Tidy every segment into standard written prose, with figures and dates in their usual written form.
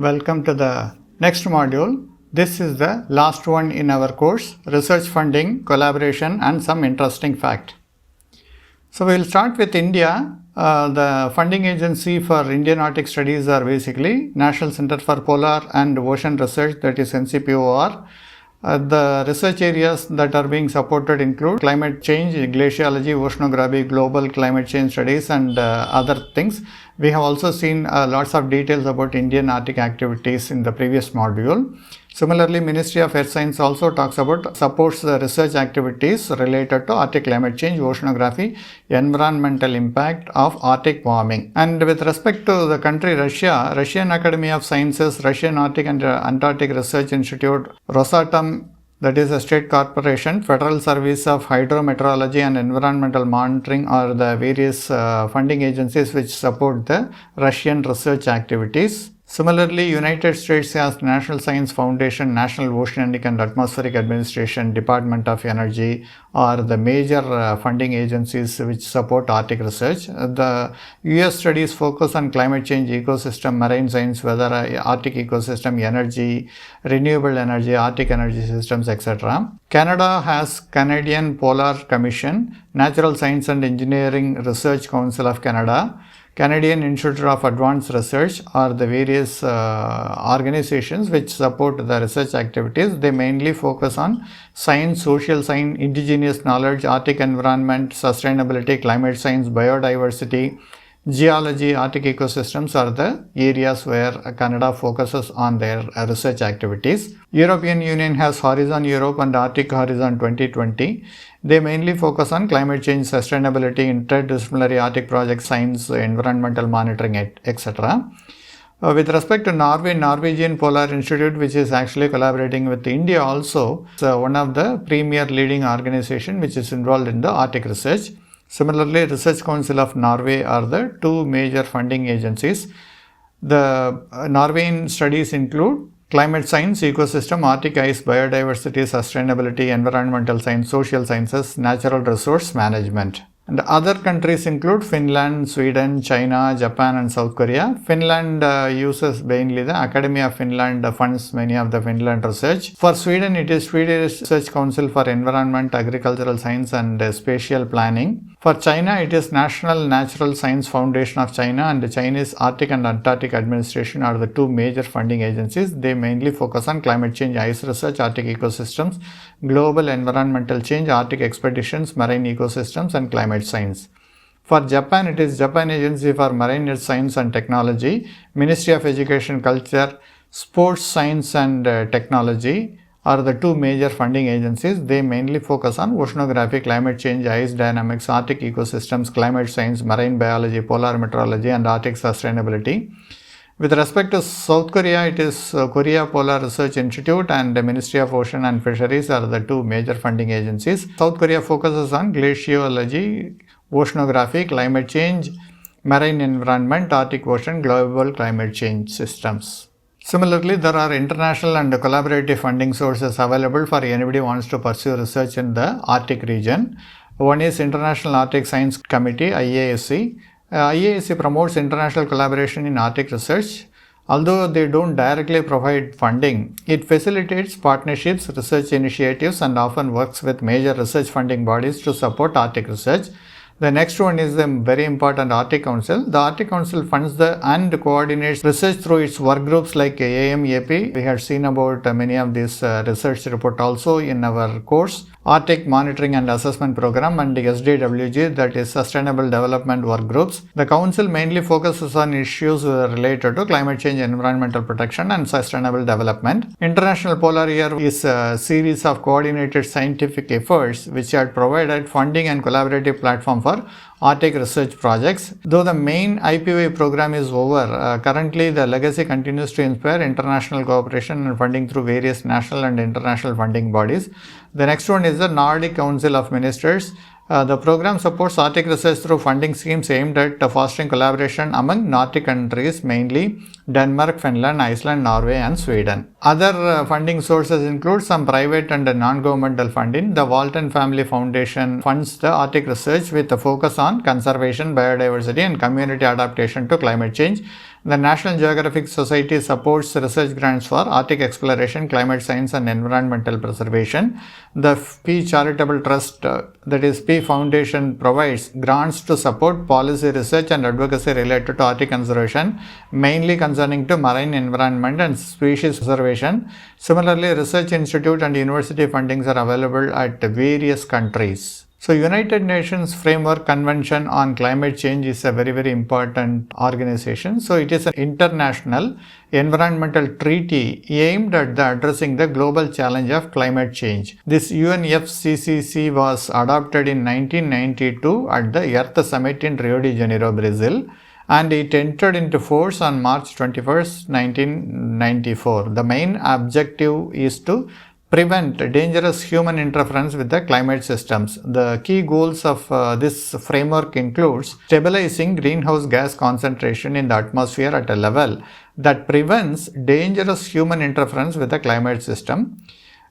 Welcome to the next module. This is the last one in our course, research funding, collaboration and some interesting fact. So we will start with India. The funding agency for Indian Arctic studies are basically National Center for Polar and Ocean Research, that is NCPOR. The research areas that are being supported include climate change, glaciology, oceanography, global climate change studies and other things. We have also seen lots of details about Indian Arctic activities in the previous module. Similarly, Ministry of Earth Science also supports the research activities related to Arctic climate change, oceanography, environmental impact of Arctic warming. And with respect to the country Russia, Russian Academy of Sciences, Russian Arctic and Antarctic Research Institute, Rosatom, that is a state corporation, Federal Service of Hydrometeorology and Environmental Monitoring are the various funding agencies which support the Russian research activities. Similarly, United States has National Science Foundation, National Oceanic and Atmospheric Administration, Department of Energy are the major funding agencies which support Arctic research. The US studies focus on climate change, ecosystem, marine science, weather, Arctic ecosystem, energy, renewable energy, Arctic energy systems, etc. Canada has Canadian Polar Commission, Natural Science and Engineering Research Council of Canada, Canadian Institute of Advanced Research are the various organizations which support the research activities. They mainly focus on science, social science, indigenous knowledge, Arctic environment, sustainability, climate science, biodiversity, geology, Arctic ecosystems are the areas where Canada focuses on their research activities. European Union has Horizon Europe and Arctic Horizon 2020. They mainly focus on climate change, sustainability, interdisciplinary Arctic project science, environmental monitoring, etc. With respect to Norway, Norwegian Polar Institute, which is actually collaborating with India also, is one of the premier leading organization which is involved in the Arctic research. Similarly, Research Council of Norway are the two major funding agencies. The Norwegian studies include climate science, ecosystem, Arctic ice, biodiversity, sustainability, environmental science, social sciences, natural resource management. And other countries include Finland, Sweden, China, Japan and South Korea. Finland uses mainly the Academy of Finland funds many of the Finland research. For Sweden, it is Swedish Research Council for Environment, Agricultural Science and Spatial Planning. For China, it is National Natural Science Foundation of China and the Chinese Arctic and Antarctic Administration are the two major funding agencies. They mainly focus on climate change, ice research, Arctic ecosystems, global environmental change, Arctic expeditions, marine ecosystems and climate science. For Japan, it is Japan Agency for Marine Earth Science and Technology, Ministry of Education, Culture, Sports Science and Technology are the two major funding agencies. They mainly focus on oceanography, climate change, ice dynamics, Arctic ecosystems, climate science, marine biology, polar meteorology and Arctic sustainability. With respect to South Korea, it is Korea Polar Research Institute and the Ministry of Ocean and Fisheries are the two major funding agencies. South Korea focuses on glaciology, oceanography, climate change, marine environment, Arctic Ocean, global climate change systems. Similarly, there are international and collaborative funding sources available for anybody who wants to pursue research in the Arctic region. One is International Arctic Science Committee, IASC. IASC promotes international collaboration in Arctic research. Although they don't directly provide funding, it facilitates partnerships, research initiatives and often works with major research funding bodies to support Arctic research. The next one is the very important Arctic Council. The Arctic Council funds and coordinates research through its work groups like AMAP. We had seen about many of these research reports also in our course. Arctic Monitoring and Assessment Program and SDWG, that is Sustainable Development Work Groups. The Council mainly focuses on issues related to climate change, environmental protection and sustainable development. International Polar Year is a series of coordinated scientific efforts which had provided funding and collaborative platform for Arctic research projects. Though the main IPOA program is over, currently the legacy continues to inspire international cooperation and funding through various national and international funding bodies. The next one is the Nordic Council of Ministers. The program supports Arctic research through funding schemes aimed at fostering collaboration among Nordic countries, mainly Denmark, Finland, Iceland, Norway and Sweden. Other funding sources include some private and non-governmental funding. The Walton Family Foundation funds the Arctic research with a focus on conservation, biodiversity and community adaptation to climate change. The National Geographic Society supports research grants for Arctic exploration, climate science and environmental preservation. The P Charitable Trust, that is P Foundation, provides grants to support policy research and advocacy related to Arctic conservation, mainly concerning to marine environment and species preservation. Similarly, research institute and university fundings are available at various countries. So, United Nations Framework Convention on Climate Change is a very important organization. So, it is an international environmental treaty aimed at addressing the global challenge of climate change. This UNFCCC was adopted in 1992 at the Earth Summit in Rio de Janeiro, Brazil, and it entered into force on March 21st, 1994. The main objective is to prevent dangerous human interference with the climate systems. The key goals of this framework includes stabilizing greenhouse gas concentration in the atmosphere at a level that prevents dangerous human interference with the climate system.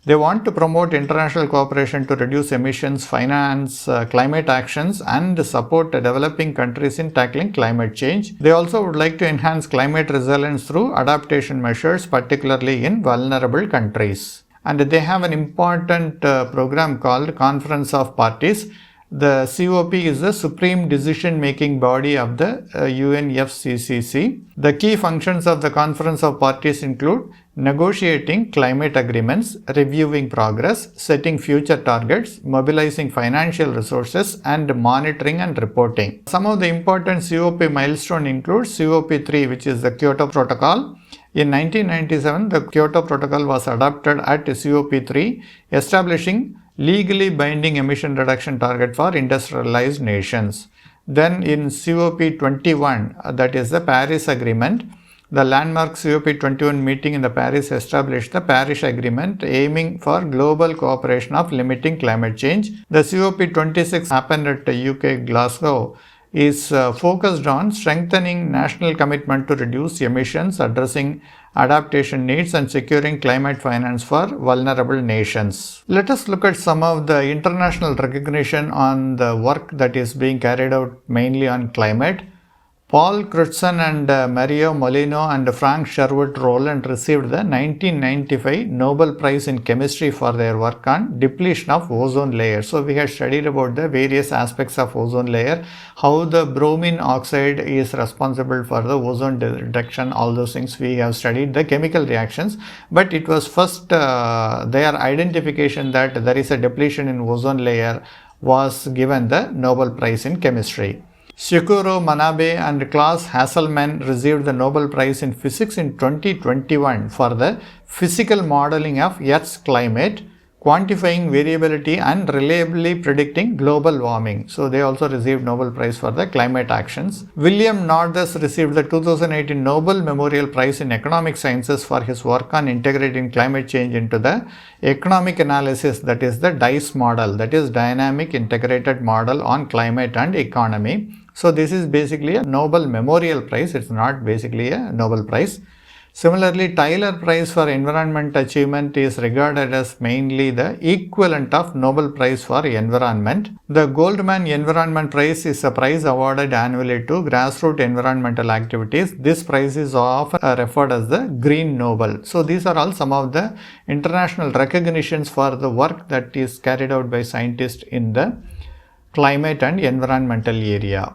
They want to promote international cooperation to reduce emissions, finance climate actions, and support developing countries in tackling climate change. They also would like to enhance climate resilience through adaptation measures, particularly in vulnerable countries. And they have an important program called Conference of Parties. The COP is the supreme decision-making body of the UNFCCC. The key functions of the Conference of Parties include negotiating climate agreements, reviewing progress, setting future targets, mobilizing financial resources, and monitoring and reporting. Some of the important COP milestones include COP3, which is the Kyoto Protocol. In 1997, the Kyoto Protocol was adopted at COP3, establishing legally binding emission reduction target for industrialized nations. Then in COP21, that is the Paris Agreement, the landmark COP21 meeting in the Paris established the Paris Agreement, aiming for global cooperation of limiting climate change. The COP26 happened at UK Glasgow, is focused on strengthening national commitment to reduce emissions, addressing adaptation needs, and securing climate finance for vulnerable nations. Let us look at some of the international recognition on the work that is being carried out mainly on climate. Paul Crutzen and Mario Molino and Frank Sherwood Rowland received the 1995 Nobel Prize in Chemistry for their work on depletion of ozone layer. So, we had studied about the various aspects of ozone layer, how the bromine oxide is responsible for the ozone reduction, all those things. We have studied the chemical reactions, but it was first their identification that there is a depletion in ozone layer was given the Nobel Prize in Chemistry. Shikuro Manabe and Klaus Hasselmann received the Nobel Prize in Physics in 2021 for the physical modeling of Earth's climate, quantifying variability and reliably predicting global warming. So, they also received Nobel Prize for the climate actions. William Nordhaus received the 2018 Nobel Memorial Prize in Economic Sciences for his work on integrating climate change into the economic analysis, that is the DICE model, that is Dynamic Integrated Model on Climate and Economy. So, this is basically a Nobel Memorial Prize, it is not basically a Nobel Prize. Similarly, Tyler Prize for Environment Achievement is regarded as mainly the equivalent of Nobel Prize for Environment. The Goldman Environment Prize is a prize awarded annually to grassroots environmental activities. This prize is often referred as the Green Nobel. So, these are all some of the international recognitions for the work that is carried out by scientists in the climate and environmental area.